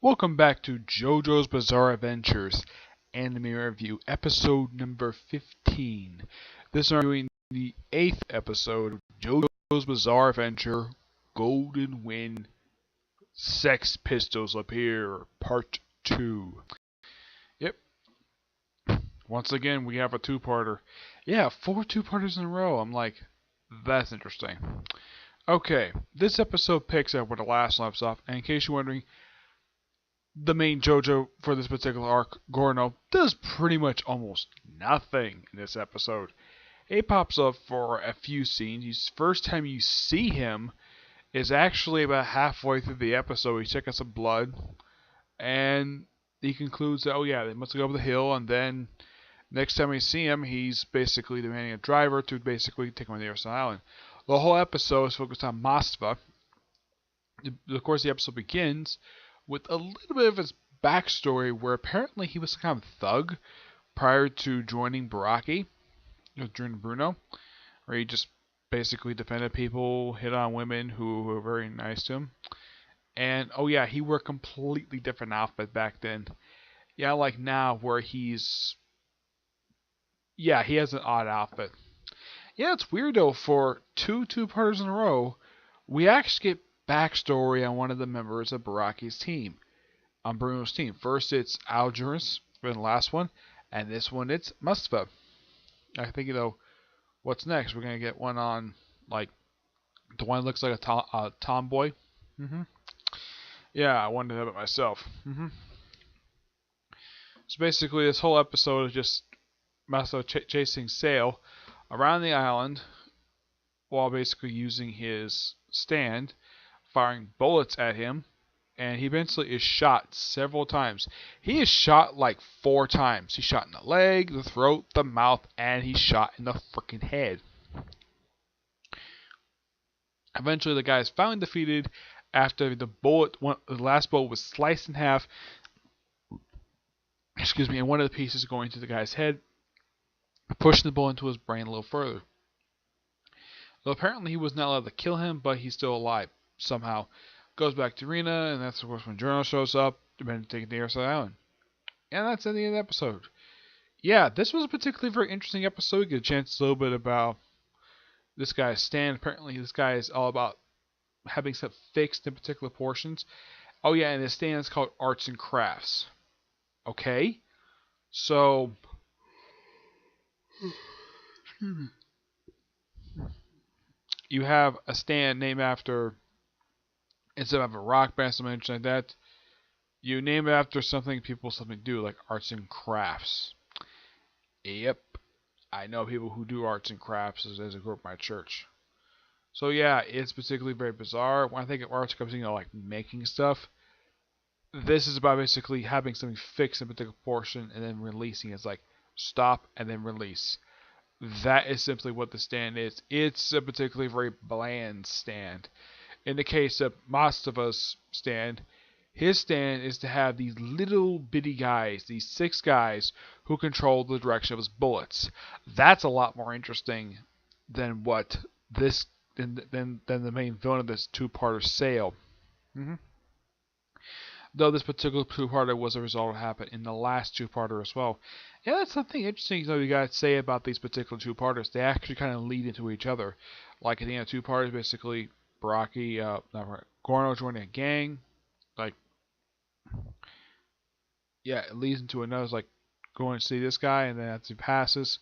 Welcome back to JoJo's Bizarre Adventures Anime Review, episode number 15. This is reviewing the 8th episode of JoJo's Bizarre Adventure, Golden Wind, Sex Pistols Appear, Part 2. Yep. Once again, we have a two-parter. Yeah, 4 two-parters in a row. I'm like, that's interesting. Okay, this episode picks up where the last one left off, and in case you're wondering, the main JoJo for this particular arc, Gorno, does pretty much almost nothing in this episode. He pops up for a few scenes. First time you see him is actually about halfway through the episode. He's checking some blood, and he concludes that, oh yeah, they must go over the hill, and then next time we see him, he's basically demanding a driver to basically take him on the other side of the island. The whole episode is focused on Moskva. Of course, the episode begins with a little bit of his backstory where apparently he was some kind of thug prior to joining Baraki, joining Bruno, where he just basically defended people, hit on women who were very nice to him. And, oh yeah, he wore a completely different outfit back then. Yeah, like now where he's... yeah, he has an odd outfit. Yeah, it's weird though, for two-parters in a row, we actually get backstory on one of the members of Baraki's team, on Bruno's team. First it's Algerus for the last one, and this one it's Moskva. I think, what's next? We're going to get one on, like, the one that looks like a tomboy. Yeah, I wondered that about myself. So basically this whole episode is just Moskva chasing Sail around the island while basically using his stand, firing bullets at him, and he eventually is shot several times. He is shot like 4 times. He's shot in the leg, the throat, the mouth, and he's shot in the freaking head. Eventually the guy is finally defeated after the last bullet was sliced in half, and one of the pieces going to the guy's head, pushing the bullet into his brain a little further. Though apparently he was not allowed to kill him, but he's still alive somehow. Goes back to Rena, and that's of course when Journal shows up, demanding to take the Airside Island. And that's the end of the episode. Yeah, this was a particularly very interesting episode. We get a chance a little bit about this guy's stand. Apparently this guy is all about having stuff fixed in particular portions. Oh yeah, and his stand is called Arts and Crafts. Okay? So... you have a stand named after, instead of a rock band or something like that, you name it after something something do, like arts and crafts. Yep, I know people who do arts and crafts as a group at my church. So yeah, it's particularly very bizarre. When I think of arts comes, like making stuff, this is about basically having something fixed in a particular portion and then releasing it. It's like stop and then release. That is simply what the stand is. It's a particularly very bland stand. In the case of Moskva's stand, his stand is to have these little bitty guys, these 6 guys, who control the direction of his bullets. That's a lot more interesting than what this than the main villain of this two-parter, Sail. Though this particular two-parter was a result of what happened in the last two-parter as well. Yeah, that's something interesting you gotta say about these particular two-parters. They actually kind of lead into each other. Like at the end of two-parters, basically Baraki, Gorno joining a gang. Like, yeah, it leads into another. It's like going to see this guy, and then after he passes,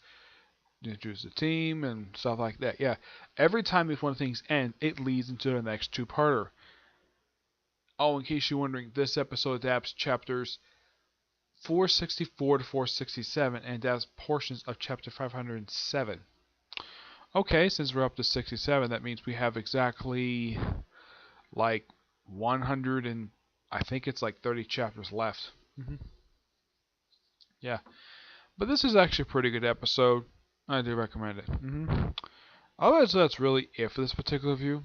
introduce the team and stuff like that. Yeah, every time these one things end, it leads into the next two-parter. Oh, in case you're wondering, this episode adapts chapters 464 to 467 and adapts portions of chapter 507. Okay, since we're up to 67, that means we have exactly like 100 and I think it's like 30 chapters left. Yeah, but this is actually a pretty good episode. I do recommend it. Otherwise, that's really it for this particular review.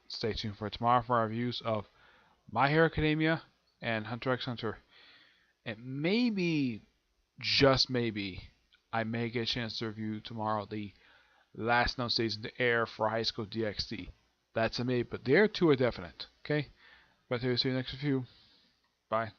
Stay tuned for tomorrow for our reviews of My Hero Academia and Hunter x Hunter. And maybe, just maybe, I may get a chance to review tomorrow the last known season to air for High School DxD. That's a maybe, but the other 2 are definite. Okay? But see you next review. Bye.